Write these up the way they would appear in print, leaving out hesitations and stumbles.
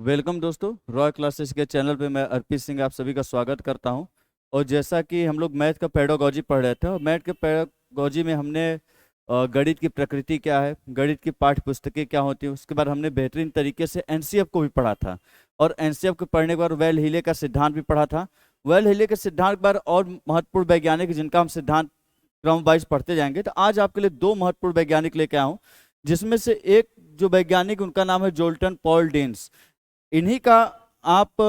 Welcome दोस्तों, Roy classes के channel पे मैं अर्पित सिंह आप सभी का स्वागत करता हूं। और जैसा कि हम लोग मैथ का पेडागोजी पढ़ रहे थे और मैथ के पेडागोजी में हमने गणित की प्रकृति क्या है, गणित की पाठ्य पुस्तकें क्या होती है, उसके बाद हमने बेहतरीन तरीके से एनसीएफ को भी पढ़ा था। और एनसीएफ को पढ़ने के बाद वेल हीले का सिद्धांत भी पढ़ा था। वेल हीले के सिद्धांत के बाद और महत्वपूर्ण वैज्ञानिक जिनका हम सिद्धांत क्रम वाइज पढ़ते जाएंगे। तो आज आपके लिए दो महत्वपूर्ण वैज्ञानिक लेके आया हूँ, जिसमें से एक जो वैज्ञानिक उनका नाम है जोल्टन पॉल डेन्स। इन्हीं का आप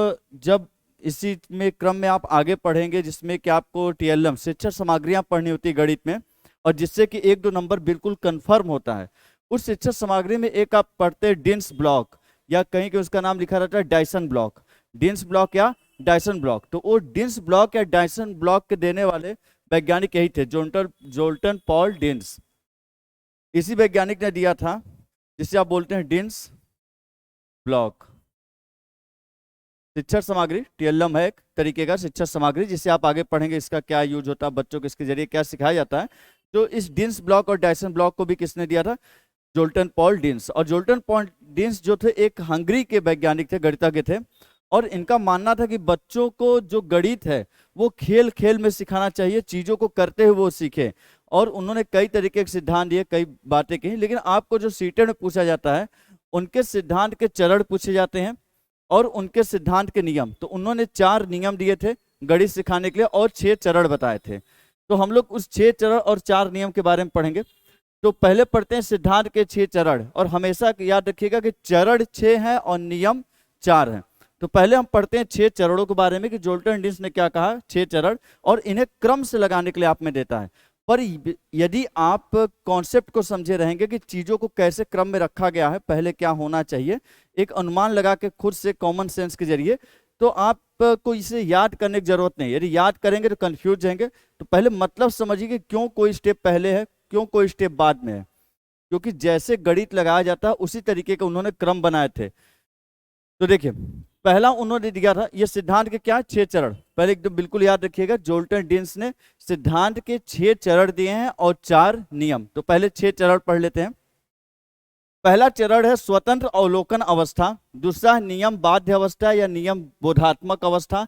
जब इसी में क्रम में आप आगे पढ़ेंगे जिसमें कि आपको टीएलएम शिक्षण सामग्रियां पढ़नी होती है गणित में, और जिससे कि एक दो नंबर बिल्कुल कंफर्म होता है। उस शिक्षण सामग्री में एक आप पढ़ते हैं डिन्स ब्लॉक, या कहीं के उसका नाम लिखा रहता है डायसन ब्लॉक। डिन्स ब्लॉक या डायसन ब्लॉक, तो वो डिन्स ब्लॉक या डायसन ब्लॉक के देने वाले वैज्ञानिक यही थे, जोल्टन पॉल डिन्स। इसी वैज्ञानिक ने दिया था जिसे आप बोलते हैं डिन्स ब्लॉक। शिक्षण सामग्री टीएलएम है एक तरीके का शिक्षण सामग्री, जिसे आप आगे पढ़ेंगे इसका क्या यूज होता है, बच्चों को इसके जरिए क्या सिखाया जाता है। तो इस डिन्स ब्लॉक और डायसन ब्लॉक को भी किसने दिया था? जोल्टन पॉल डिन्स। और जोल्टन पॉल डिन्स जो थे एक हंगरी के वैज्ञानिक थे, गणितज्ञ थे। और इनका मानना था कि बच्चों को जो गणित है वो खेल खेल में सिखाना चाहिए, चीजों को करते हुए वो सीखे। और उन्होंने कई तरीके के सिद्धांत दिए, कई बातें की। लेकिन आपको जो सीटें में पूछा जाता है उनके सिद्धांत के चरण पूछे जाते हैं और उनके सिद्धांत के नियम। तो उन्होंने 4 नियम दिए थे गणित सिखाने के लिए और 6 चरण बताए थे। तो हम लोग उस 6 चरण और 4 नियम के बारे में पढ़ेंगे। तो पहले पढ़ते हैं सिद्धांत के 6 चरण, और हमेशा याद रखिएगा कि चरण 6 हैं और नियम 4 हैं। तो पहले हम पढ़ते हैं 6 चरणों के बारे में कि जोल्टन डिन्स ने क्या कहा, 6 चरण, और इन्हें क्रम से लगाने के लिए आप में देता है। पर यदि आप कॉन्सेप्ट को समझे रहेंगे कि चीजों को कैसे क्रम में रखा गया है, पहले क्या होना चाहिए, एक अनुमान लगा के खुद से कॉमन सेंस के जरिए, तो आपको इसे याद करने की जरूरत नहीं। यदि याद करेंगे तो कंफ्यूज जाएंगे। तो पहले मतलब समझिए कि क्यों कोई स्टेप पहले है, क्यों कोई स्टेप बाद में है। क्योंकि जैसे गणित लगाया जाता है उसी तरीके के उन्होंने क्रम बनाए थे। तो देखिए, पहला उन्होंने दिया था ये सिद्धांत के क्या 6 चरण। पहले एकदम बिल्कुल याद रखिएगा, जोल्टन डिन्स ने सिद्धांत के 6 चरण दिए हैं और 4 नियम। तो पहले 6 चरण पढ़ लेते हैं। पहला चरण है स्वतंत्र अवलोकन अवस्था, दूसरा है नियम बाध्य अवस्था या नियम बोधात्मक अवस्था,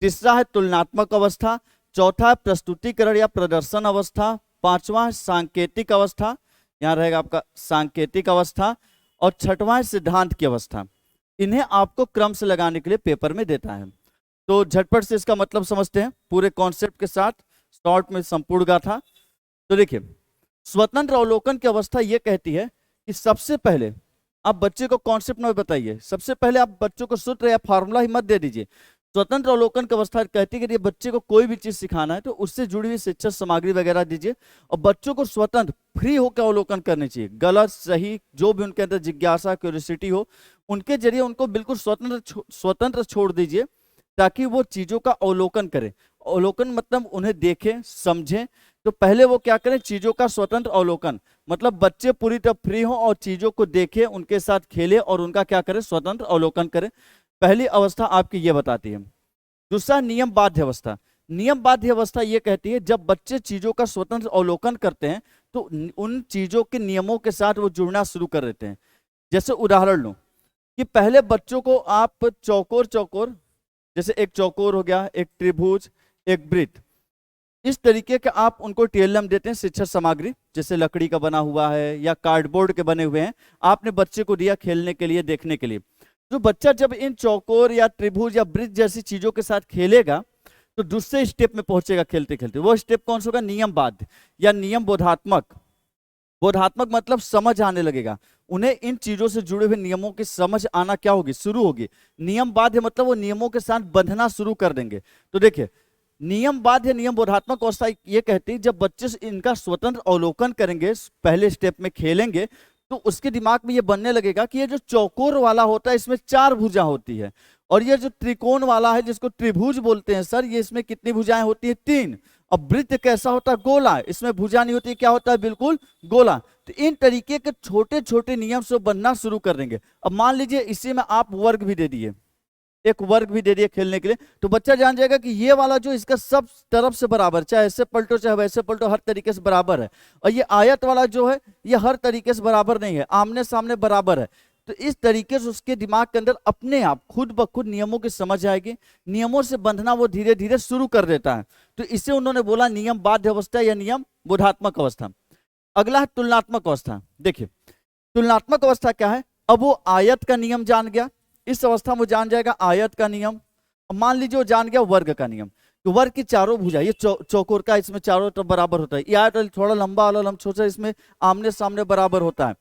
तीसरा है तुलनात्मक अवस्था, चौथा है प्रस्तुतिकरण या प्रदर्शन अवस्था, पांचवा है सांकेतिक अवस्था, यहां रहेगा आपका सांकेतिक अवस्था, और छठवां है सिद्धांत की अवस्था। इन्हें आपको क्रम से लगाने के लिए पेपर में देता है। तो झटपट से इसका मतलब समझते हैं पूरे कॉन्सेप्ट के साथ, शॉर्ट में संपूर्ण गाथा। तो देखिए, स्वतंत्र अवलोकन की अवस्था यह कहती है कि सबसे पहले आप बच्चे को कॉन्सेप्ट में बताइए, सबसे पहले आप बच्चों को सूत्र या फार्मूला ही मत दे दीजिए। स्वतंत्र अवलोकन की अवस्था कहती है कि बच्चे को कोई भी चीज सिखाना है तो उससे जुड़ी हुई शिक्षण सामग्री वगैरह दीजिए, और बच्चों को स्वतंत्र फ्री होकर अवलोकन करनी चाहिए। गलत सही जो भी उनके अंदर जिज्ञासा क्यूरियोसिटी हो, उनके जरिए उनको बिल्कुल स्वतंत्र छोड़ दीजिए, ताकि वो चीजों का अवलोकन करें। अवलोकन मतलब उन्हें देखें समझें। तो पहले वो क्या करें, चीजों का स्वतंत्र अवलोकन, मतलब बच्चे पूरी तरह फ्री हो और चीजों को देखें, उनके साथ खेलें और उनका क्या करें, स्वतंत्र अवलोकन करें। पहली अवस्था आपकी ये बताती है। दूसरा नियम बाध्य अवस्था। नियम बाध्य अवस्था ये कहती है जब बच्चे चीजों का स्वतंत्र अवलोकन करते हैं तो उन चीजों के नियमों के साथ वो जुड़ना शुरू कर देते हैं। जैसे उदाहरण लो कि पहले बच्चों को आप चौकोर चौकोर, जैसे एक चौकोर हो गया, एक त्रिभुज, एक वृत्त, इस तरीके के आप उनको टीएलएम देते हैं शिक्षण सामग्री, जैसे लकड़ी का बना हुआ है या कार्डबोर्ड के बने हुए हैं, आपने बच्चे को दिया खेलने के लिए, देखने के लिए। जो बच्चा जब इन चौकोर या त्रिभुज या वृत्त जैसी चीजों के साथ खेलेगा तो दूसरे स्टेप में पहुंचेगा खेलते खेलते। वो स्टेप कौन सा होगा, नियम बाध्य या नियम बोधात्मक। बोधात्मक मतलब समझ आने लगेगा, उन्हें इन चीजों से जुड़े हुए नियमों की समझ आना क्या होगी, शुरू होगी। नियम बाध्य मतलब वो नियमों के साथ बंधना शुरू कर देंगे। तो देखिए, नियम बाध्य नियम बोधात्मक अवस्था ये कहती है जब बच्चे इनका स्वतंत्र अवलोकन करेंगे, पहले स्टेप में खेलेंगे, तो उसके दिमाग में ये बनने लगेगा कि ये जो चौकोर वाला होता है इसमें 4 भुजा होती है, और ये जो त्रिकोण वाला है जिसको त्रिभुज बोलते हैं सर, ये इसमें कितनी भुजाएं होती है, 3। अब वृत्त कैसा होता है, गोला, इसमें भुजा नहीं होती, क्या होता है, बिल्कुल गोला। तो इन तरीके के छोटे छोटे नियम से बनना शुरू कर देंगे। अब मान लीजिए इसी में आप वर्ग भी दे दिए, एक वर्ग भी दे दिए खेलने के लिए, तो बच्चा जान जाएगा कि ये वाला जो इसका सब तरफ से बराबर, चाहे ऐसे पलटो चाहे वैसे पलटो, हर तरीके से बराबर है। और ये आयत वाला जो है ये हर तरीके से बराबर नहीं है, आमने सामने बराबर है। तो इस तरीके से उसके दिमाग के अंदर अपने आप खुद ब खुद नियमों की समझ आएगी, नियमों से बंधना वो धीरे धीरे शुरू कर देता है। तो इसे उन्होंने बोला नियम बाध्य अवस्था या नियम बोधात्मक अवस्था। अगला है तुलनात्मक अवस्था। देखिए तुलनात्मक अवस्था क्या है, अब वो आयत का नियम जान गया, इस अवस्था में जान जाएगा आयत का नियम। मान लीजिए वो जान गया वर्ग का नियम, तो वर्ग की चारों भुजा, ये चौकोर का, इसमें चारों तरफ बराबर होता है, ये आयत थोड़ा लंबा वाला लंब छोटा, इसमें आमने सामने बराबर होता है।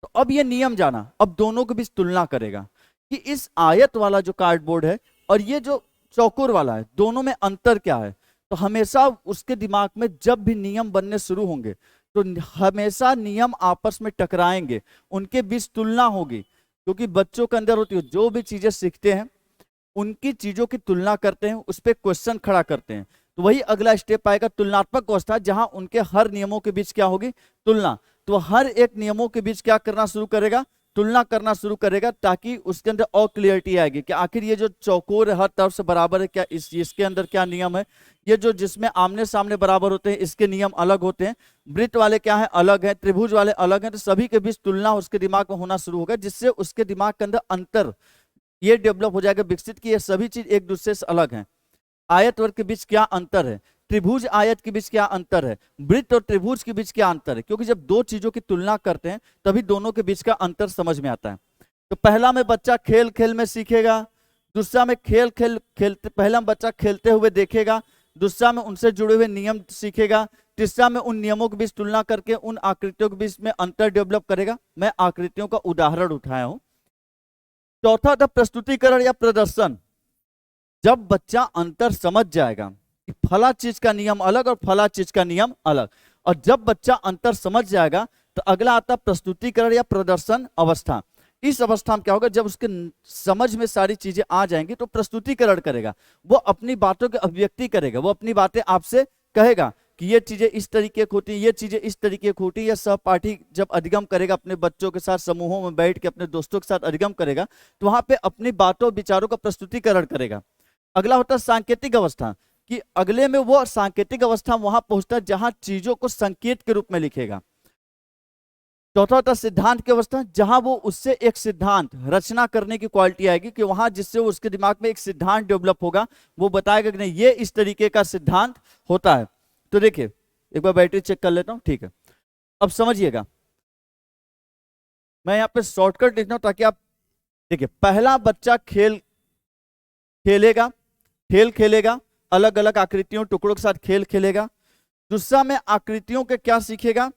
तो अब ये नियम जाना, अब दोनों के बीच तुलना करेगा कि इस आयत वाला जो कार्डबोर्ड है और ये जो चौकोर वाला है, दोनों में अंतर क्या है। तो हमेशा उसके दिमाग में जब भी नियम बनने शुरू होंगे तो हमेशा नियम आपस में टकराएंगे, उनके बीच तुलना होगी, क्योंकि बच्चों के अंदर होती है जो भी चीजें सीखते हैं उनकी चीजों की तुलना करते हैं, उस पर क्वेश्चन खड़ा करते हैं। तो वही अगला स्टेप आएगा तुलनात्मक अवस्था, जहां उनके हर नियमों के बीच क्या होगी, तुलना। तो हर एक नियमों के बीच क्या करना शुरू करेगा, तुलना करना शुरू करेगा, ताकि उसके अंदर और क्लियरिटी आएगी कि आखिर ये जो चौकोर हर तरफ से बराबर है, क्या इसके अंदर क्या नियम है, ये जो जिसमें आमने सामने बराबर होते हैं इसके नियम अलग होते हैं, वृत्त वाले क्या है अलग है, त्रिभुज वाले अलग हैं। तो सभी के बीच तुलना उसके दिमाग में होना शुरू होगा, जिससे उसके दिमाग के अंदर अंतर ये डेवलप हो जाएगा, विकसित कि ये सभी चीज एक दूसरे से अलग हैं। आयत वर्ग के बीच क्या अंतर है, त्रिभुज आयत के बीच क्या अंतर है, वृत्त और त्रिभुज के बीच क्या अंतर है, क्योंकि जब दो चीजों की तुलना करते हैं तभी दोनों के बीच का अंतर समझ में आता है। तो पहला में बच्चा खेल खेल में सीखेगा, दूसरा में पहला में बच्चा खेलते हुए देखेगा, दूसरा में उनसे जुड़े हुए नियम सीखेगा, तीसरा में उन नियमों के बीच तुलना करके उन आकृतियों के बीच में अंतर डेवलप करेगा। मैं आकृतियों का उदाहरण उठाया हूं। चौथा था प्रस्तुतिकरण या प्रदर्शन। जब बच्चा अंतर समझ जाएगा कि फला चीज का नियम अलग और फला चीज का नियम अलग, और जब बच्चा अंतर समझ जाएगा तो अगला आता प्रस्तुतिकरण या प्रदर्शन अवस्था। इस अवस्था में क्या होगा, जब उसके समझ में सारी चीजें आ जाएंगी तो प्रस्तुतिकरण करेगा, वो अपनी बातों की अभिव्यक्ति करेगा, वो अपनी बातें आपसे कहेगा कि ये चीजें इस तरीके की होती हैं, ये चीजें इस तरीके की होती है। या सहपाठी जब अधिगम करेगा, अपने बच्चों के साथ समूहों में बैठ के अपने दोस्तों के साथ अधिगम करेगा, तो वहां पे अपनी बातों विचारों का प्रस्तुतिकरण करेगा। अगला होता है सांकेतिक अवस्था, कि अगले में वो सांकेतिक अवस्था वहां पहुंचता है जहां चीजों को संकेत के रूप में लिखेगा। चौथा होता है सिद्धांत की अवस्था, जहां वो उससे एक सिद्धांत रचना करने की क्वालिटी आएगी, कि वहां जिससे उसके दिमाग में एक सिद्धांत डेवलप होगा, वो बताएगा कि नहीं ये इस तरीके का सिद्धांत होता है। तो देखिए एक बार बैटरी चेक कर लेता हूं, ठीक है। अब समझिएगा, मैं यहाँ पे शॉर्टकट लिख रहा हूं ताकि आप देखिए। पहला बच्चा खेल खेलेगा, अलग अलग आकृतियों टुकड़ों के साथ खेल खेलेगा। दूसरा में आकृतियों के क्या सीखेगा,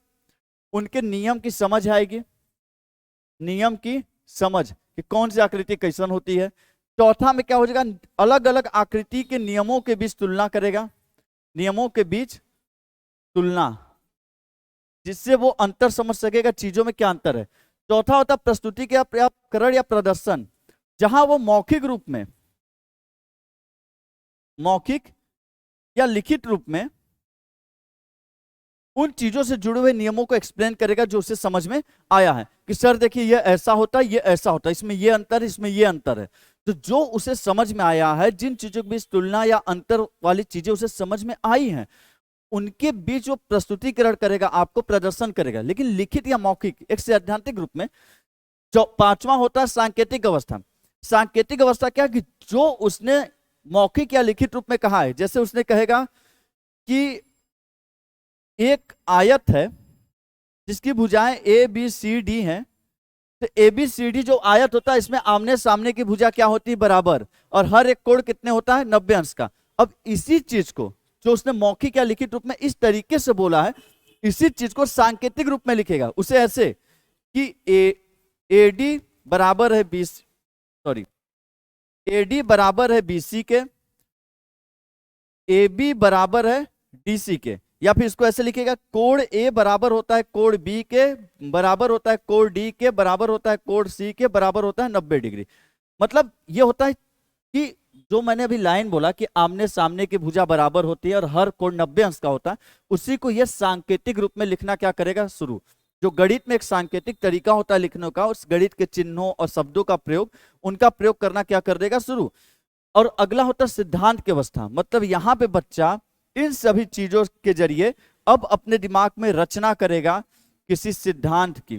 उनके नियम की समझ आएगी, नियम की समझ कि कौन सी आकृति कैसन होती है। चौथा में क्या हो जाएगा, अलग अलग आकृति के नियमों के बीच तुलना करेगा, नियमों के बीच तुलना, जिससे वो अंतर समझ सकेगा चीजों में क्या अंतर है। चौथा होता प्रस्तुति के करण या प्रदर्शन, जहां वो मौखिक या लिखित रूप में उन चीजों से जुड़े हुए नियमों को एक्सप्लेन करेगा जो उसे समझ में आया है, कि सर देखिए ये ऐसा होता है, ये ऐसा होता है, इसमें ये अंतर है, इसमें ये अंतर है। तो जो उसे समझ में आया है, जिन चीजों के बीच तुलना या अंतर वाली चीजें उसे समझ में आई हैं, उनके बीच वो प्रस्तुतिकरण करेगा, आपको प्रदर्शन करेगा, लेकिन लिखित या मौखिक, एक सैद्धांतिक रूप में। जो पांचवा होता है सांकेतिक अवस्था। सांकेतिक अवस्था क्या, कि जो उसने मौखिक या लिखित रूप में कहा है, जैसे उसने कहेगा कि एक आयत है जिसकी भुजाएं ए बी सी डी हैं, तो ए बी सी डी जो आयत होता है इसमें आमने सामने की भुजा क्या होती है, बराबर, और हर एक कोण कितने होता है, 90 अंश का। अब इसी चीज को जो उसने मौखिक या लिखित रूप में इस तरीके से बोला है, इसी चीज को सांकेतिक रूप में लिखेगा, उसे ऐसे कि एडी बराबर है एडी बराबर है बीसी के, ए बी बराबर है डीसी के। या फिर इसको ऐसे लिखेगा, कोण ए बराबर होता है कोण बी के, बराबर होता है कोण डी के, बराबर होता है कोण सी के, बराबर होता है 90 डिग्री। मतलब ये होता है कि जो मैंने अभी लाइन बोला कि आमने सामने की भुजा बराबर होती है और हर कोण 90 अंश का होता है, उसी को यह सांकेतिक रूप में लिखना क्या करेगा, शुरू। जो गणित में एक सांकेतिक तरीका होता है लिखने का, उस गणित के चिन्हों और शब्दों का प्रयोग, उनका प्रयोग करना क्या कर देगा, शुरू। और अगला होता है सिद्धांत की अवस्था, मतलब यहां पे बच्चा इन सभी चीजों के जरिए अब अपने दिमाग में रचना करेगा किसी सिद्धांत की।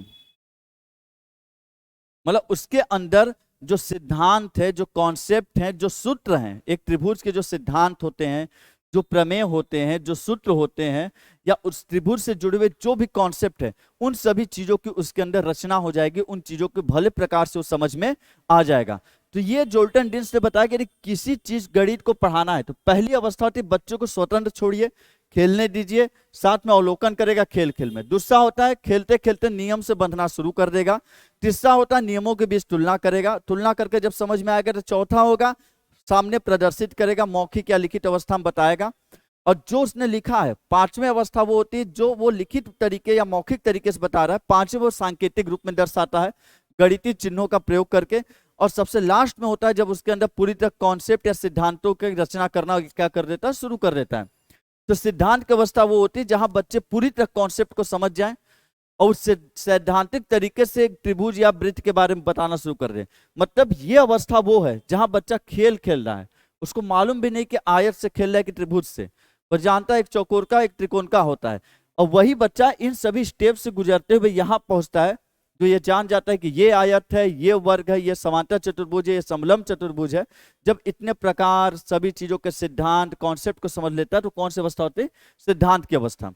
मतलब उसके अंदर जो सिद्धांत है, जो कॉन्सेप्ट हैं, जो सूत्र हैं, एक त्रिभुज के जो सिद्धांत होते हैं, जो प्रमेय होते हैं, जो सूत्र होते हैं, या उस त्रिभुज से जुड़े हुए जो भी कॉन्सेप्ट है, उन सभी चीजों की उसके अंदर रचना हो जाएगी, उन चीजों के भले प्रकार से वो समझ में आ जाएगा। तो ये जोल्टन डिन्स ने बताया कि यदि किसी चीज गणित को पढ़ाना है तो पहली अवस्था होती है बच्चों को स्वतंत्र छोड़िए, खेलने दीजिए, साथ में अवलोकन करेगा खेल खेल में। दूसरा होता है खेलते खेलते नियम से बंधना शुरू कर देगा। तीसरा होता है नियमों के बीच तुलना करेगा, तुलना करके जब समझ में आएगा तो चौथा होगा सामने प्रदर्शित करेगा, मौखिक या लिखित अवस्था में बताएगा। और जो उसने लिखा है पांचवें अवस्था वो होती है जो वो लिखित तरीके या मौखिक तरीके से बता रहा है, पांचवें वो सांकेतिक रूप में दर्शाता है गणितीय चिन्हों का प्रयोग करके। और सबसे लास्ट में होता है जब उसके अंदर पूरी तरह कॉन्सेप्ट या सिद्धांतों की रचना करना क्या कर देता है, शुरू कर देता है। तो सिद्धांत की अवस्था वो होती है जहां बच्चे पूरी तरह कॉन्सेप्ट को समझ जाएं और उससे सैद्धांतिक तरीके से एक त्रिभुज या वृत्त के बारे में बताना शुरू कर दें। मतलब ये अवस्था वो है जहां बच्चा खेल खेल रहा है, उसको मालूम भी नहीं कि आयत से खेल रहा है कि त्रिभुज से, पर जानता है एक चौकोर का एक त्रिकोण का होता है। और वही बच्चा इन सभी स्टेप से गुजरते हुए यहां पहुंचता है तो ये जान जाता है कि ये आयत है, ये वर्ग है, ये समांतर चतुर्भुज है, ये समलंब चतुर्भुज है। जब इतने प्रकार सभी चीजों के सिद्धांत कॉन्सेप्ट को समझ लेता है तो कौन सी अवस्था होती है, सिद्धांत की अवस्था।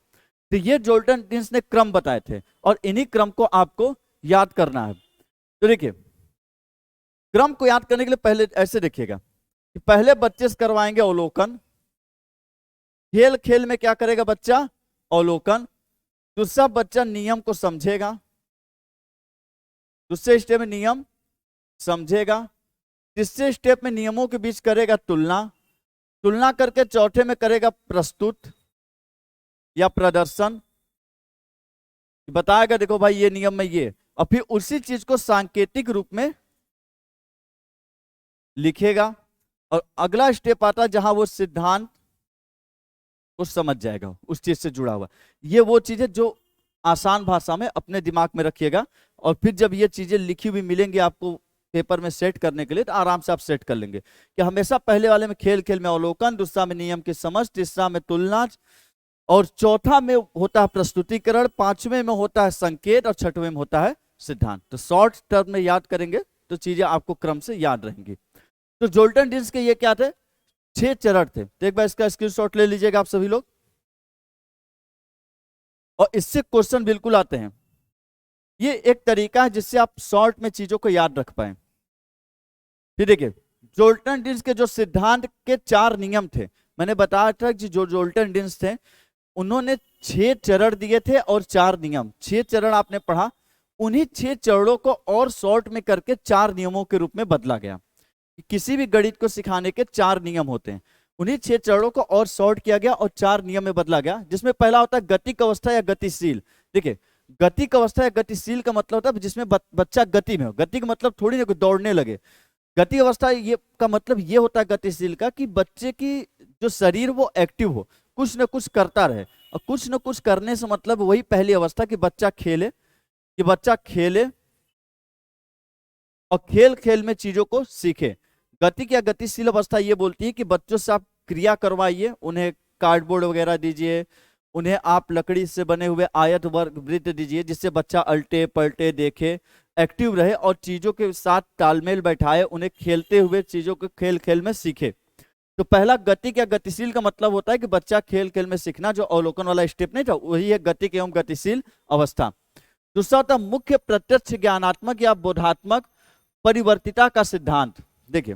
तो ये जोल्टन डिन्स ने क्रम बताए थे और इन्हीं क्रम को आपको याद करना है। तो देखिए क्रम को याद करने के लिए पहले ऐसे देखिएगा कि पहले बच्चे से करवाएंगे अवलोकन, खेल खेल में क्या करेगा बच्चा, अवलोकन। दूसरा बच्चा नियम को समझेगा, दूसरे स्टेप में नियम समझेगा। तीसरे स्टेप में नियमों के बीच करेगा तुलना, तुलना करके चौथे में करेगा प्रस्तुत या प्रदर्शन, बताएगा देखो भाई ये नियम में ये, और फिर उसी चीज को सांकेतिक रूप में लिखेगा। और अगला स्टेप आता है जहां वो सिद्धांत को समझ जाएगा, उस चीज से जुड़ा हुआ। ये वो चीज है जो आसान भाषा में अपने दिमाग में रखिएगा, और फिर जब ये चीजें लिखी हुई मिलेंगी आपको पेपर में सेट करने के लिए तो आराम से आप सेट कर लेंगे कि हमेशा पहले वाले में खेल खेल में अवलोकन, दूसरा में नियम की समझ, तीसरा में तुलना, और चौथा में होता है प्रस्तुतिकरण, पांचवें में होता है संकेत, और छठवें में होता है सिद्धांत। तो शॉर्ट टर्म में याद करेंगे तो चीजें आपको क्रम से याद रहेंगी। तो जोल्टन डिन्स के ये क्या थे, 6 चरण थे। तो एक बार इसका स्क्रीनशॉट ले लीजिएगा आप सभी लोग, और इससे क्वेश्चन बिल्कुल आते हैं। ये एक तरीका है जिससे आप शॉर्ट में चीजों को याद रख पाए। फिर देखिए जोल्टन डिन्स के जो सिद्धांत के 4 नियम थे, मैंने बताया था कि जो जोल्टन डिन्स थे उन्होंने 6 चरण दिए थे और 4 नियम। 6 चरण आपने पढ़ा, उन्हीं 6 चरणों को और शॉर्ट में करके 4 नियमों के रूप में बदला गया। किसी भी गणित को सिखाने के 4 नियम होते हैं, उन्हीं 6 चरणों को और शॉर्ट किया गया और 4 नियम में बदला गया। जिसमें पहला होता है गतिक अवस्था या गतिशील। देखिए गतिक अवस्था या गतिशील का मतलब होता है जिसमें बच्चा गति में हो। गति का मतलब थोड़ी ना कोई दौड़ने लगे। गति अवस्था ये का मतलब ये होता है गतिशील का कि बच्चे की जो शरीर वो एक्टिव हो, कुछ न कुछ करता रहे। और कुछ न कुछ करने से मतलब वही पहली अवस्था कि बच्चा खेले, कि बच्चा खेले और खेल खेल में चीजों को सीखे। गतिक या गतिशील अवस्था ये बोलती है कि बच्चों से आप क्रिया करवाइए, उन्हें कार्डबोर्ड वगैरह दीजिए, उन्हें आप लकड़ी से बने हुए आयत वर्ग वृत्त दीजिए, जिससे बच्चा अल्टे पलटे देखे, एक्टिव रहे और चीजों के साथ तालमेल बैठाए, उन्हें खेलते हुए चीजों को खेल खेल में सीखे। तो पहला गतिक या गतिशील का मतलब होता है कि बच्चा खेल खेल में सीखना, जो अवलोकन वाला स्टेप नहीं था वही है गतिक एवं गतिशील अवस्था। दूसरा होता मुख्य प्रत्यक्ष ज्ञानात्मक या बोधात्मक परिवर्तिता का सिद्धांत। देखिए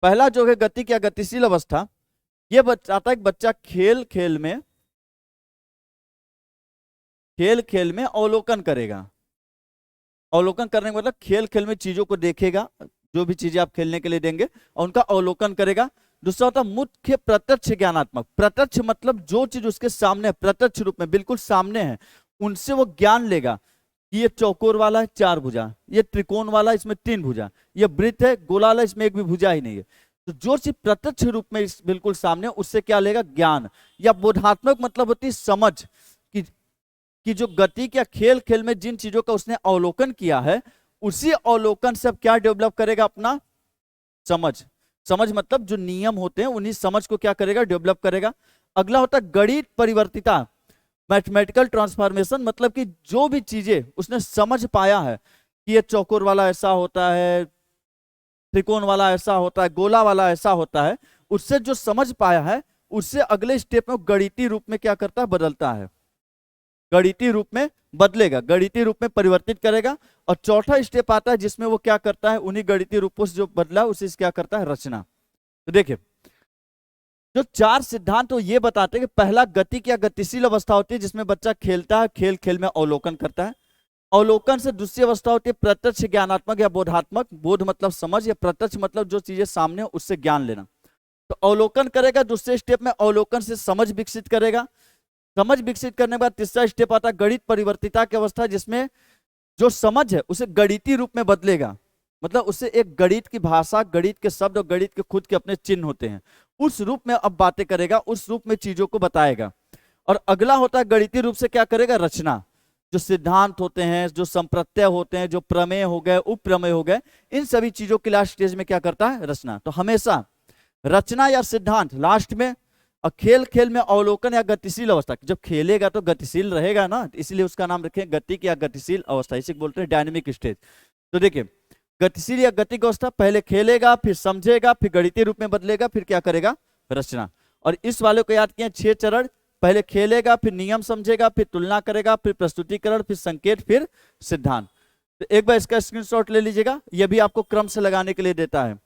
पहला जो है गतिक या गतिशील अवस्था, यह बताता है कि बच्चा खेल खेल में अवलोकन करेगा। अवलोकन करने का मतलब खेल खेल में चीजों को देखेगा, जो भी चीजें आप खेलने के लिए देंगे और उनका अवलोकन करेगा। दूसरा होता मुख्य प्रत्यक्ष ज्ञानात्मक। प्रत्यक्ष मतलब जो चीज उसके सामने प्रत्यक्ष रूप में बिल्कुल सामने है, उनसे वो ज्ञान लेगा कि ये चौकोर वाला है 4 भुजा, ये त्रिकोण वाला इसमें 3 भुजा, ये वृत्त है गोला वाला इसमें एक भी भुजा ही नहीं है। तो जो चीज प्रत्यक्ष रूप में बिल्कुल सामने, उससे क्या लेगा, ज्ञान। या बोधात्मक मतलब होती है समझ, कि जो गति या खेल खेल में जिन चीजों का उसने अवलोकन किया है, उसी अवलोकन से अब क्या डेवलप करेगा, अपना समझ। समझ मतलब जो नियम होते हैं उन्हीं समझ को क्या करेगा, डेवलप करेगा। अगला होता है गणित परिवर्तिता, मैथमेटिकल ट्रांसफॉर्मेशन मतलब कि जो भी चीजें उसने समझ पाया है कि ये चौकोर वाला ऐसा होता है, त्रिकोण वाला ऐसा होता है, गोला वाला ऐसा होता है, उससे जो समझ पाया है उससे अगले स्टेप में गणितीय रूप में क्या करता है, बदलता है, गणितीय रूप में बदलेगा, गणितीय रूप में परिवर्तित करेगा। और चौथा स्टेप आता है जिसमें वो क्या करता है, उन्हीं गणितीय रूपों से जो बदला उसे क्या करता है, रचना। तो देखिए जो चार सिद्धांत तो ये बताते हैं कि पहला गतिक या गतिशील अवस्था होती है जिसमें बच्चा खेलता है, खेल खेल में अवलोकन करता है। अवलोकन से दूसरी अवस्था होती है प्रत्यक्ष ज्ञानात्मक या बोधात्मक, बोध मतलब समझ, या प्रत्यक्ष मतलब जो चीजें सामने हो उससे ज्ञान लेना। तो अवलोकन करेगा, दूसरे स्टेप में अवलोकन से समझ विकसित करेगा, समझ विकसित करने के बाद तीसरा स्टेप आता है गणित परिवर्तिता की अवस्था, जिसमें जो समझ है उसे गणितीय रूप में बदलेगा, मतलब उससे एक गणित की भाषा, गणित के शब्द और गणित के खुद के अपने चिन्ह होते हैं, उस रूप में अब बातें करेगा, उस रूप में चीजों को बताएगा। और अगला होता है गणितीय रूप से क्या करेगा, रचना। जो सिद्धांत होते हैं, जो संप्रत्यय होते हैं, जो प्रमेय हो गए, उपप्रमेय हो गए, इन सभी चीजों के लास्ट स्टेज में क्या करता है, रचना। तो हमेशा रचना या सिद्धांत लास्ट में, और खेल खेल में अवलोकन या गतिशील अवस्था। जब खेलेगा तो गतिशील रहेगा ना, इसलिए उसका नाम रखें गतिक या गतिशील अवस्था, इसे बोलते हैं डायनेमिक स्टेज। तो देखिए गतिशील या गतिक अवस्था, पहले खेलेगा, फिर समझेगा, फिर गणितीय रूप में बदलेगा, फिर क्या करेगा, रचना। और इस वाले को याद किया 6 चरण, पहले खेलेगा, फिर नियम समझेगा, फिर तुलना करेगा, फिर प्रस्तुतिकरण, फिर संकेत, फिर सिद्धांत। तो एक बार इसका स्क्रीनशॉट ले लीजिएगा, यह भी आपको क्रम से लगाने के लिए देता है।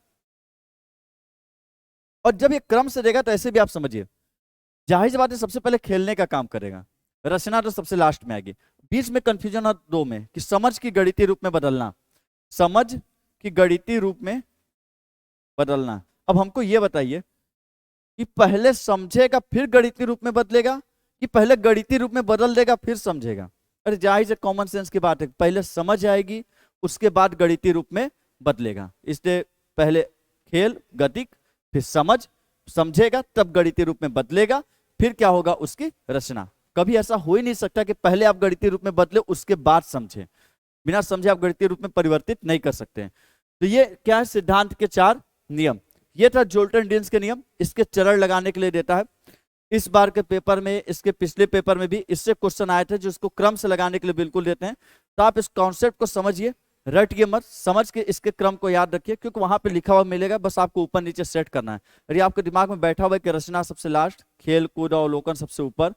और जब ये क्रम से देगा तो ऐसे भी आप समझिए, जाहिर सी बात है सबसे पहले खेलने का काम करेगा, रचना तो सबसे लास्ट में आएगी। बीच में कंफ्यूजन है दो में कि समझ की गणितीय रूप में बदलना, समझ की गणितीय रूप में बदलना। अब हमको ये बताइए कि पहले समझेगा फिर गणितीय रूप में बदलेगा, कि पहले गणितीय रूप में बदल देगा फिर समझेगा। अरे जाहिर से कॉमन सेंस की बात है, पहले समझ आएगी उसके बाद गणितीय रूप में बदलेगा, इसलिए पहले खेल गतिक, फिर समझ, समझेगा तब गणितीय रूप में बदलेगा, फिर क्या होगा, उसकी रचना। कभी ऐसा हो ही नहीं सकता कि पहले आप गणितीय रूप में बदले उसके बाद समझे, बिना समझे आप गणितीय रूप में परिवर्तित नहीं कर सकते हैं। तो ये क्या है, सिद्धांत के 4 नियम। ये था जोल्टन डिन्स के नियम, इसके चरण लगाने के लिए देता है। इस बार के पेपर में, इसके पिछले पेपर में भी इससे क्वेश्चन आए थे जो इसको क्रम से लगाने के लिए बिल्कुल देते हैं। तो आप इस कॉन्सेप्ट को समझिए, रटिए मत, समझ के इसके क्रम को याद रखिए, क्योंकि वहां पे लिखा हुआ मिलेगा, बस आपको ऊपर नीचे सेट करना है। अरे आपके दिमाग में बैठा हुआ है कि रचना सबसे लास्ट, खेल कूद अवलोकन सबसे ऊपर,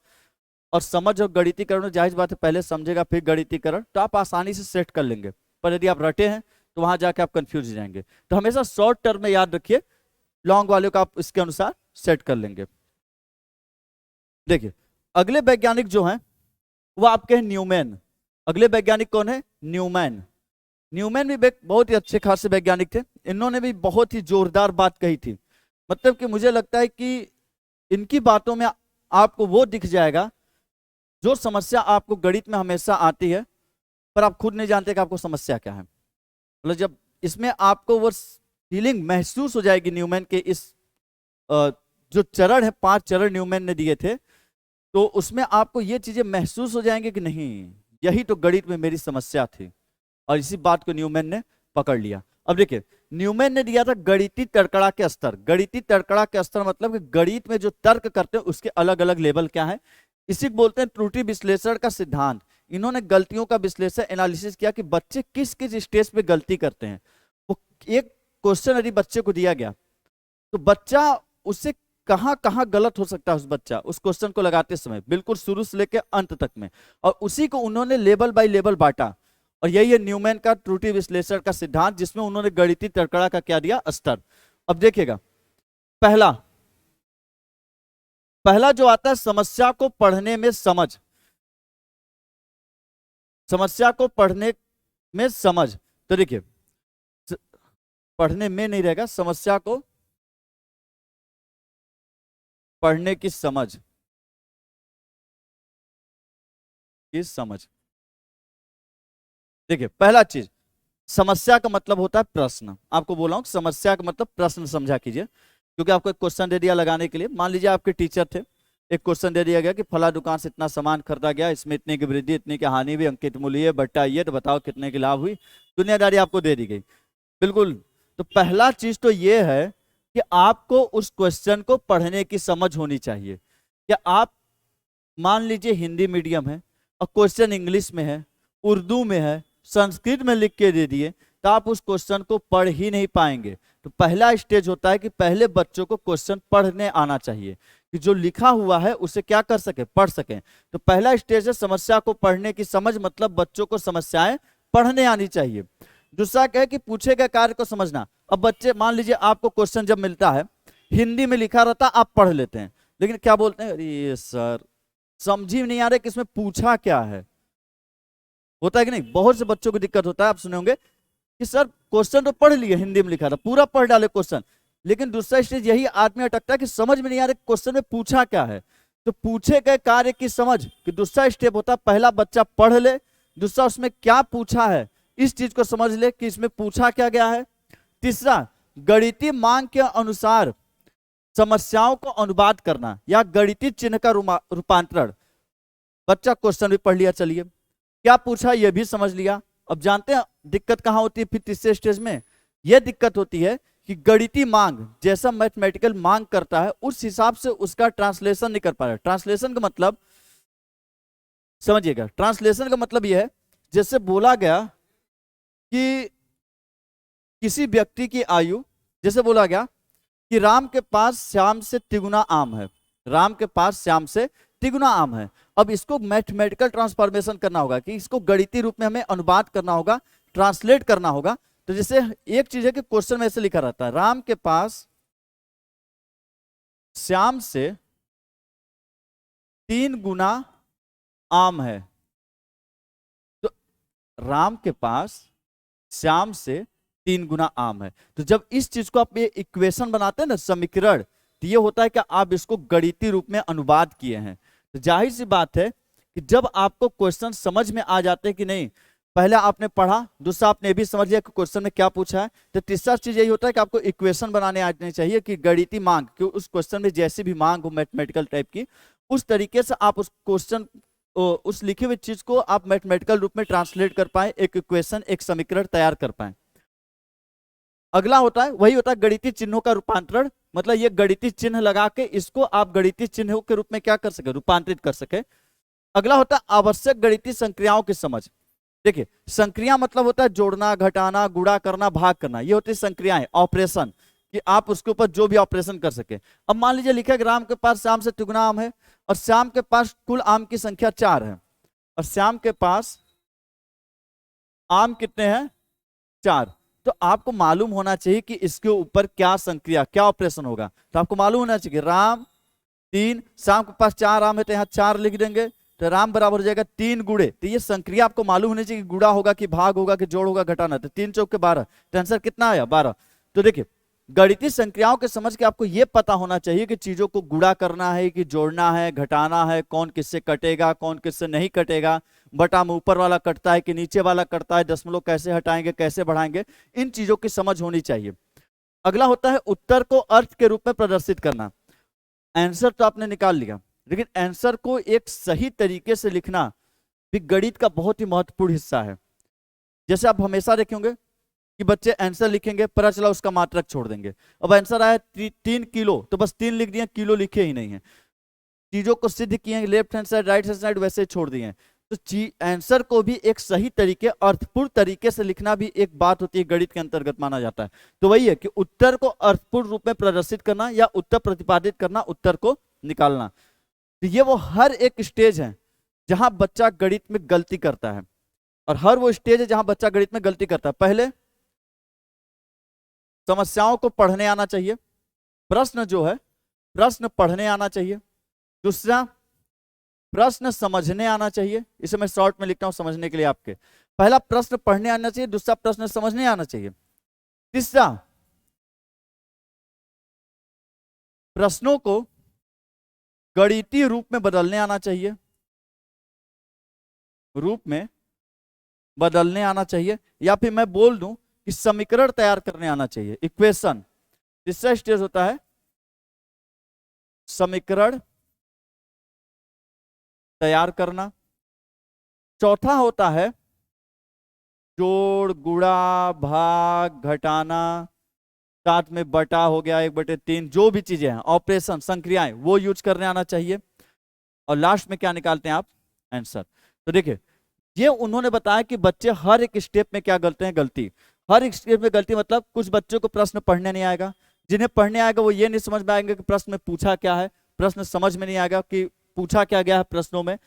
और समझ और गणितीकरण जाहिर बात है पहले समझेगा फिर गणितीकरण, तो आप आसानी से सेट कर लेंगे। पर यदि आप रटे हैं तो वहां जाके आप कंफ्यूज हो जाएंगे। तो हमेशा शॉर्ट टर्म में याद रखिए, लॉन्ग वाले को आप इसके अनुसार सेट कर लेंगे। देखिए अगले वैज्ञानिक जो हैं वो आपके हैं न्यूमैन। अगले वैज्ञानिक कौन है, न्यूमैन। न्यूमैन भी बहुत ही अच्छे खासे वैज्ञानिक थे, इन्होंने भी बहुत ही जोरदार बात कही थी। मतलब कि मुझे लगता है कि इनकी बातों में आपको वो दिख जाएगा जो समस्या आपको गणित में हमेशा आती है पर आप खुद नहीं जानते कि आपको समस्या क्या है। मतलब जब इसमें आपको वो फीलिंग महसूस हो जाएगी, न्यूमैन के इस जो चरण है, 5 चरण न्यूमैन ने दिए थे, तो उसमें आपको ये चीजें महसूस हो जाएंगे कि नहीं यही तो गणित में मेरी समस्या थी, और इसी बात को न्यूमैन ने पकड़ लिया। अब देखिए न्यूमैन ने दिया था गणितीय तड़कड़ा के स्तर। गणितीय तड़कड़ा के स्तर मतलब कि गणित में जो तर्क करते हैं उसके अलग अलग लेवल क्या है, इसी को बोलते हैं त्रुटि विश्लेषण का सिद्धांत। इन्होंने गलतियों का विश्लेषण, एनालिसिस किया कि बच्चे किस किस स्टेज पे गलती करते हैं। वो एक क्वेश्चन यदि बच्चे को दिया गया तो बच्चा उससे कहां कहां गलत हो सकता है, उस बच्चा उस क्वेश्चन को लगाते समय बिल्कुल शुरू से लेकर अंत तक में, और उसी को उन्होंने लेवल बाय लेवल बांटा। और यही है न्यूमैन का त्रुटि विश्लेषण का सिद्धांत, जिसमें उन्होंने गणितीय तड़कड़ा का क्या दिया, स्तर। अब देखिएगा पहला जो आता है समस्या को पढ़ने में समझ, समस्या को पढ़ने में समझ। तो देखिए पढ़ने में नहीं रहेगा, समस्या को पढ़ने की समझ, देखिए पहला चीज, समस्या का मतलब होता है प्रश्न। आपको बोला हूं समस्या का मतलब प्रश्न समझा कीजिए, क्योंकि आपको एक क्वेश्चन दे दिया लगाने के लिए। मान लीजिए आपके टीचर थे, एक क्वेश्चन दे दिया गया कि फला दुकान से इतना सामान खरीदा गया, इसमें इतने की वृद्धि इतने की हानि भी, अंकित मूल्य बट्टा ये, तो बताओ कितने की लाभ हुई। दुनियादारी आपको दे दी गई, बिल्कुल। तो पहला चीज तो ये है कि आपको उस क्वेश्चन को पढ़ने की समझ होनी चाहिए। क्या आप मान लीजिए हिंदी मीडियम है और क्वेश्चन इंग्लिश में है, उर्दू में है, संस्कृत में लिख के दे दिए, तो आप उस क्वेश्चन को पढ़ ही नहीं पाएंगे। तो पहला स्टेज होता है कि पहले बच्चों को क्वेश्चन पढ़ने आना चाहिए, कि जो लिखा हुआ है उसे क्या कर सके, पढ़ सके। तो पहला स्टेज है समस्या को पढ़ने की समझ, मतलब बच्चों को समस्याएं पढ़ने आनी चाहिए। दूसरा क्या है कि पूछे गए कार्य को समझना। अब बच्चे, मान लीजिए आपको क्वेश्चन जब मिलता है, हिंदी में लिखा रहता, आप पढ़ लेते हैं, लेकिन क्या बोलते हैं, अरे सर समझ ही नहीं आ रहा कि इसमें पूछा क्या है। होता है कि नहीं, बहुत से बच्चों को दिक्कत होता है। आप सुने होंगे कि सर क्वेश्चन तो पढ़ लिए, हिंदी में लिखा था, पूरा पढ़ डाले क्वेश्चन, लेकिन दूसरा स्टेज यही आदमी अटकता है कि समझ में नहीं आ रहा क्वेश्चन में पूछा क्या है। तो पूछे गए कार्य की समझ कि दूसरा स्टेप होता है, पहला बच्चा पढ़ ले, दूसरा उसमें क्या पूछा है इस चीज को समझ ले कि इसमें पूछा क्या गया है। तीसरा, गणितीय मांग के अनुसार समस्याओं को अनुवाद करना या गणितीय चिन्ह का रूपांतरण। बच्चा क्वेश्चन भी पढ़ लिया, चलिए क्या पूछा यह भी समझ लिया। अब जानते हैं दिक्कत कहां होती है फिर तीसरे स्टेज में, यह दिक्कत होती है कि गणितीय मांग जैसा मैथमेटिकल मांग करता है उस हिसाब से उसका ट्रांसलेशन नहीं कर पा रहा। ट्रांसलेशन का मतलब समझिएगा, ट्रांसलेशन का मतलब यह है, जैसे बोला गया कि किसी व्यक्ति की आयु, जैसे बोला गया कि राम के पास श्याम से तिगुना आम है, राम के पास श्याम से तिगुना आम है। अब इसको मैथमेटिकल ट्रांसफॉर्मेशन करना होगा, कि इसको गणितीय रूप में हमें अनुवाद करना होगा, ट्रांसलेट करना होगा। तो जैसे एक चीज है कि क्वेश्चन में ऐसे लिखा रहता है, राम के पास श्याम से 3 गुना आम है। तो राम के पास श्याम से 3 गुना आम है। तो जब इस चीज को आप ये इक्वेशन बनाते हैं ना, समीकरण, तो ये होता है कि आप इसको गणितीय रूप में अनुवाद किए हैं। तो जाहिर सी बात है कि जब आपको क्वेश्चन समझ में आ जाते हैं कि नहीं, पहले आपने पढ़ा, दूसरा आपने भी समझ लिया कि क्वेश्चन में क्या पूछा है, तो तीसरा चीज यही होता है कि आपको इक्वेशन बनाने आने चाहिए कि गणितीय मांग, कि उस क्वेश्चन में जैसी भी मांग हो मैथमेटिकल टाइप की, उस तरीके से आप उस क्वेश्चन, उस लिखी हुई चीज को आप मैथमेटिकल रूप में ट्रांसलेट कर पाए, एक इक्वेशन, एक समीकरण तैयार कर पाए। अगला होता है, वही होता है गणितीय चिन्हों का रूपांतरण, मतलब ये गणितीय चिन्ह लगा के इसको आप गणितीय चिन्हों के रूप में क्या कर सके, रूपांतरित कर सके। अगला होता है आवश्यक गणितीय संक्रियाओं की समझ। देखिए संक्रिया मतलब होता है जोड़ना, घटाना, गुणा करना, भाग करना, ये होती है संक्रियाएं, ऑपरेशन, कि आप उसके ऊपर जो भी ऑपरेशन कर सके। अब मान लीजिए लिखा है राम के पास श्याम से तिगुना आम है और श्याम के पास कुल आम की संख्या 4 है, और श्याम के पास आम कितने हैं, 4। तो आपको मालूम होना चाहिए कि इसके ऊपर क्या संक्रिया, क्या ऑपरेशन होगा। तो आपको मालूम होना चाहिए राम 3, श्याम के पास 4 आम है, तो यहाँ 4 लिख देंगे, तो राम बराबर हो जाएगा 3 गुणे। तो ये संक्रिया आपको मालूम होनी चाहिए कि गुणा होगा कि भाग होगा कि जोड़ होगा, घटाना। तो 3 चौक के 12, तो आंसर कितना आया, 12। तो देखिए गणितीय संक्रियाओं के समझ के आपको ये पता होना चाहिए कि चीजों को गुणा करना है कि जोड़ना है, घटाना है, कौन किससे कटेगा, कौन किससे नहीं कटेगा, बटा में ऊपर वाला कटता है कि नीचे वाला कटता है, दशमलव कैसे हटाएंगे, कैसे बढ़ाएंगे, इन चीजों की समझ होनी चाहिए। अगला होता है उत्तर को अर्थ के रूप में प्रदर्शित करना। आंसर तो आपने निकाल लिया, लेकिन आंसर को एक सही तरीके से लिखना भी गणित का बहुत ही महत्वपूर्ण हिस्सा है। जैसे आप हमेशा देखेंगे कि बच्चे आंसर लिखेंगे, पता चला उसका मात्रक छोड़ देंगे। अब आंसर आया 3 किलो, तो बस 3 लिख दिए, किलो लिखे ही नहीं है। चीजों को सिद्ध किए, left hand side, right hand side, वैसे ही छोड़ दिए। तो आंसर को भी एक सही तरीके, अर्थपूर्ण तरीके से लिखना भी एक बात होती है, गणित के अंतर्गत माना जाता है। तो वही है कि उत्तर को अर्थपूर्ण रूप में प्रदर्शित करना या उत्तर प्रतिपादित करना, उत्तर को निकालना। तो ये वो हर एक स्टेज है जहां बच्चा गणित में गलती करता है, और हर वो स्टेज है जहां बच्चा गणित में गलती करता है। पहले समस्याओं को पढ़ने आना चाहिए, प्रश्न जो है प्रश्न पढ़ने आना चाहिए। दूसरा, प्रश्न समझने आना चाहिए। इसे मैं शॉर्ट में लिखता हूं समझने के लिए आपके। पहला प्रश्न पढ़ने आना चाहिए, दूसरा प्रश्न समझने आना चाहिए। तीसरा, प्रश्नों को गणितीय रूप में बदलने आना चाहिए, रूप में बदलने आना चाहिए, या फिर मैं बोल दूं कि समीकरण तैयार करने आना चाहिए, इक्वेशन। तीसरा स्टेज होता है समीकरण तैयार करना। चौथा होता है जोड़, गुणा, भाग, घटाना, साथ में बटा हो गया, 1/3, जो भी चीजें हैं, ऑपरेशन, संक्रियाएं, वो यूज करने आना चाहिए। और लास्ट में क्या निकालते हैं आप, आंसर। तो देखिए ये उन्होंने बताया कि बच्चे हर एक स्टेप में क्या करते हैं, गलती। हर एक स्टेप में गलती मतलब कुछ बच्चों को प्रश्न पढ़ने नहीं आएगा, जिन्हें पढ़ने आएगा वो ये नहीं समझ में आएंगे कि प्रश्न में पूछा क्या है, प्रश्न समझ में नहीं आएगा कि पूछा क्या गया है प्रश्नों में।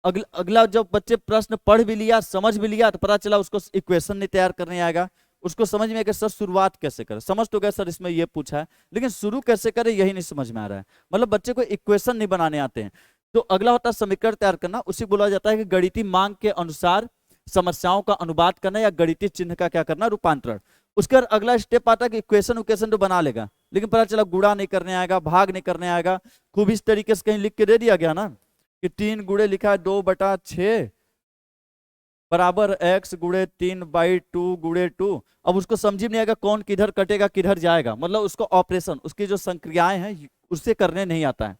अगला जब बच्चे प्रश्न पढ़ भी लिया, समझ भी लिया, तो पता चला उसको इक्वेशन नहीं तैयार करने आएगा, उसको समझ में आएगा सर शुरुआत कैसे करें, समझ तो गया सर इसमें ये पूछा है, लेकिन शुरू कैसे करें यही नहीं समझ में आ रहा है। मतलब बच्चे को इक्वेशन नहीं बनाने आते हैं। तो अगला होता है समीकरण तैयार करना, उसी बोला जाता है कि गणितीय मांग के अनुसार समस्याओं का अनुवाद करना या गणितीय चिन्ह का क्या करना, रूपांतरण। उसके बाद अगला स्टेप आता है कि इक्वेशन तो बना लेगा, लेकिन पता चला गुणा नहीं करने आएगा, भाग नहीं करने आएगा। खूब इस तरीके से कहीं लिख के दे दिया गया ना कि 3 गुणे लिखा है 2/6 बराबर x गुणे 3/2 गुणे 2। अब उसको समझ में नहीं आएगा कौन किधर कटेगा किधर जाएगा, मतलब उसको ऑपरेशन, उसकी जो संक्रियाएं हैं उससे करने नहीं आता है।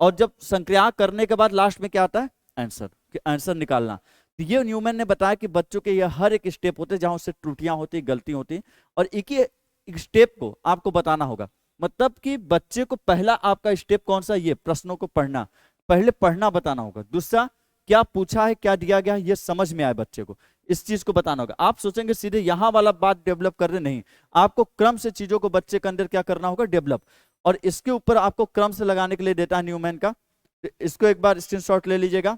और जब संक्रिया करने के बाद लास्ट में क्या आता है, आंसर, कि आंसर निकालना। तो ये न्यूमैन ने बताया कि बच्चों के ये हर एक स्टेप होते हैं जहां उससे त्रुटियां होती, गलती होती, और एक ही स्टेप को आपको बताना होगा। मतलब कि बच्चे को पहला आपका स्टेप कौन सा, ये प्रश्नों को पढ़ना, पहले पढ़ना बताना होगा। दूसरा क्या पूछा है, क्या दिया गया है, ये समझ में आए बच्चे को, इस चीज को बताना होगा। आप सोचेंगे सीधे यहां वाला बात डेवलप कर रहे, नहीं, आपको क्रम से चीजों को बच्चे के अंदर क्या करना होगा, डेवलप। और इसके ऊपर आपको क्रम से लगाने के लिए देता है न्यूमैन का, इसको एक बार स्क्रीनशॉट ले लीजिएगा।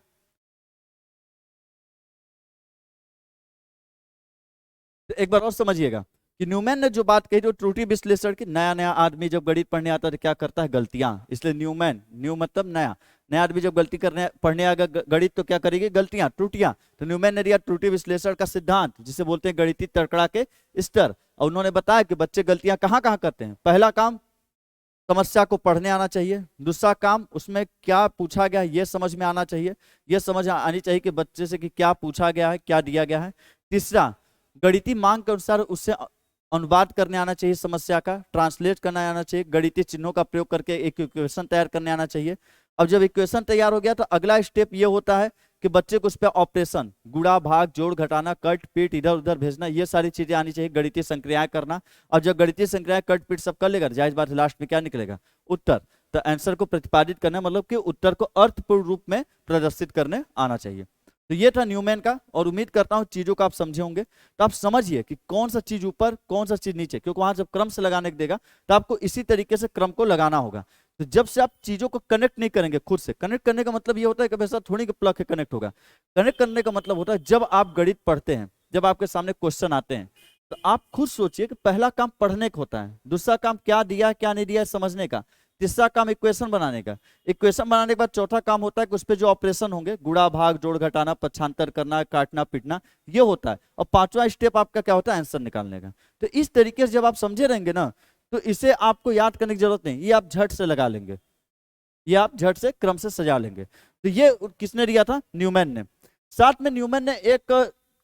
तो एक बार और समझिएगा कि न्यूमैन ने जो बात कही, जो त्रुटि विश्लेषण की, नया नया आदमी जब गणित पढ़ने आता है तो क्या करता है, गलतियां। इसलिए न्यूमैन, न्यू मतलब नया, नया आदमी जब गलती करने पढ़ने आएगा गणित तो क्या करेगी, गलतियां, त्रुटियां। तो न्यूमैन ने दिया त्रुटि विश्लेषण का सिद्धांत, जिसे बोलते हैं गणितीय तड़कड़ा के स्तर। और उन्होंने बताया कि बच्चे गलतियां कहाँ कहाँ करते हैं। पहला काम, समस्या को पढ़ने आना चाहिए। दूसरा काम, उसमें क्या पूछा गया है ये समझ में आना चाहिए, ये समझ आनी चाहिए कि बच्चे से कि क्या पूछा गया है, क्या दिया गया है। तीसरा, गणितीय मांग के अनुसार उससे अनुवाद करने आना चाहिए, समस्या का ट्रांसलेट करना आना चाहिए, गणितीय चिन्हों का प्रयोग करके एक इक्वेशन तैयार करने आना चाहिए। अब जब इक्वेशन तैयार हो गया तो अगला स्टेप ये होता है कि बच्चे को उस पर ऑपरेशन, गुणा भाग जोड़ घटाना कट पीट इधर उधर भेजना, ये सारी चीजें आनी चाहिए, गणितीय संक्रियाएं करना। और जब गणितीय संक्रियाएं कट पीट सब कर लेगा, जाहिर बात है लास्ट में क्या निकलेगा, उत्तर। तो आंसर को प्रतिपादित करना मतलब कि उत्तर को अर्थपूर्ण रूप में प्रदर्शित करने आना चाहिए। तो ये था न्यूमैन का, और उम्मीद करता हूं चीजों को आप समझे होंगे। तो आप समझिए कि कौन सा चीज ऊपर कौन सा चीज नीचे, क्योंकि वहां जब क्रम से लगाने को देगा तो आपको इसी तरीके से क्रम को लगाना होगा। तो जब से आप चीजों को कनेक्ट नहीं करेंगे खुद से, कनेक्ट करने का मतलब ये होता है कि वैसा थोड़ी प्लग है कनेक्ट होगा। कनेक्ट करने का मतलब होता है जब आप गणित पढ़ते हैं, जब आपके सामने क्वेश्चन आते हैं, तो आप खुद सोचिए कि पहला काम पढ़ने का होता है, दूसरा काम क्या दिया क्या नहीं दिया समझने का, तीसरा काम इक्वेशन बनाने का, इक्वेशन बनाने के बाद चौथा काम होता है कि उस पर जो ऑपरेशन होंगे, गुणा भाग जोड़ घटाना पक्षांतर करना काटना पीटना, ये होता है। और पांचवा स्टेप आपका क्या होता है, आंसर निकालने का। तो इस तरीके से जब आप समझे रहेंगे ना, तो इसे आपको याद करने की जरूरत नहीं, ये आप झट से लगा लेंगे, ये आप झट से क्रम से सजा लेंगे। तो ये किसने दिया था, न्यूमैन ने। साथ में न्यूमैन ने एक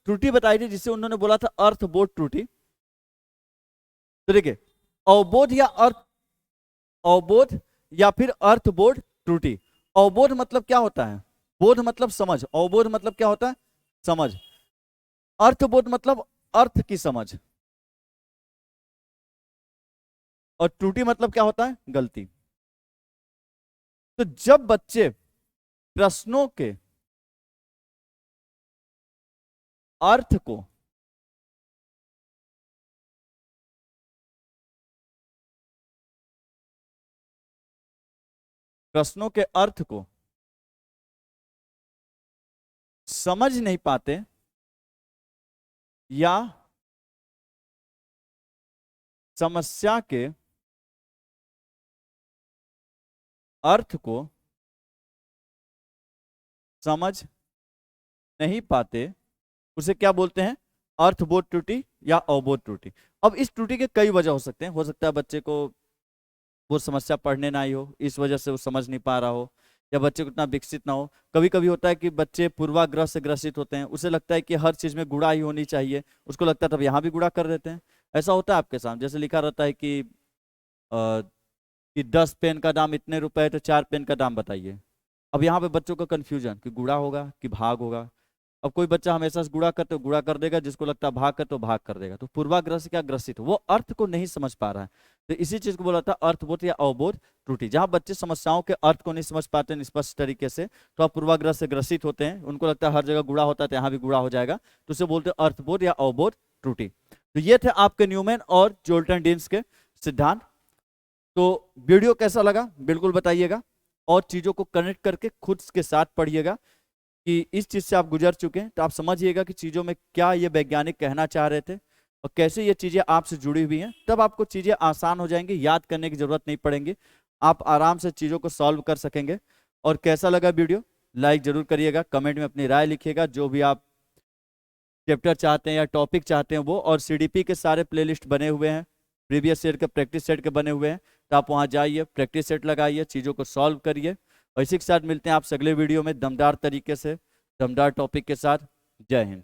त्रुटि बताई थी जिसे उन्होंने बोला था अर्थबोध त्रुटि। तो देखिए, अवबोध या अवबोध या फिर अर्थबोध त्रुटि। अवबोध मतलब क्या होता है, बोध मतलब समझ, अवबोध मतलब क्या होता है, समझ। अर्थबोध मतलब अर्थ की समझ, और त्रुटि मतलब क्या होता है, गलती। तो जब बच्चे प्रश्नों के अर्थ को प्रश्नों के अर्थ को समझ नहीं पाते या समस्या के अर्थ को समझ नहीं पाते, उसे क्या बोलते हैं, अर्थबोध त्रुटि या अवबोध त्रुटि। अब इस त्रुटि के कई वजह हो सकते हैं, हो सकता है बच्चे को वो समस्या पढ़ने ना आई हो, इस वजह से वो समझ नहीं पा रहा हो, या बच्चे को इतना विकसित ना हो। कभी कभी होता है कि बच्चे पूर्वाग्रह से ग्रसित होते हैं, उसे लगता है कि हर चीज में गुणा ही होनी चाहिए, उसको लगता है तब यहाँ भी गुणा कर देते हैं। ऐसा होता है आपके साथ, जैसे लिखा रहता है कि 10 पेन का दाम इतने रुपए है तो 4 पेन का दाम बताइए। अब यहाँ पे बच्चों का कंफ्यूजन कि गुणा होगा कि भाग होगा, अब कोई बच्चा हमेशा से गुणा करते गुणा कर देगा, जिसको लगता है भाग कर तो भाग कर देगा, तो पूर्वाग्रह से क्या ग्रसित, वो अर्थ को नहीं समझ पा रहा है। तो इसी चीज को बोला था अर्थबोध या अवबोध त्रुटि। जहां बच्चे समस्याओं के अर्थ को नहीं समझ पाते हैं स्पष्ट तरीके से, तो आप पूर्वाग्रह से ग्रसित होते हैं, उनको लगता है हर जगह गुणा होता है तो यहाँ भी गुणा हो जाएगा, तो उसे बोलते हैं अर्थबोध या अवबोध त्रुटि। तो ये थे आपके न्यूमैन और जोल्टन डिन्स के सिद्धांत। तो वीडियो कैसा लगा बिल्कुल बताइएगा, और चीजों को कनेक्ट करके खुद के साथ पढ़िएगा कि इस चीज से आप गुजर चुके हैं, तो आप समझिएगा कि चीजों में क्या ये वैज्ञानिक कहना चाह रहे थे और कैसे ये चीजें आपसे जुड़ी हुई हैं। तब आपको चीजें आसान हो जाएंगी, याद करने की जरूरत नहीं पड़ेगी, आप आराम से चीजों को सॉल्व कर सकेंगे। और कैसा लगा वीडियो लाइक जरूर करिएगा, कमेंट में अपनी राय लिखिएगा, जो भी आप चैप्टर चाहते हैं या टॉपिक चाहते हैं वो। और सीडीपी के सारे प्लेलिस्ट बने हुए हैं, प्रीवियस ईयर के प्रैक्टिस सेट के बने हुए हैं, तो आप वहाँ जाइए, प्रैक्टिस सेट लगाइए, चीज़ों को सॉल्व करिए। और इसी के साथ मिलते हैं आप अगले वीडियो में दमदार तरीके से, दमदार टॉपिक के साथ। जय हिंद।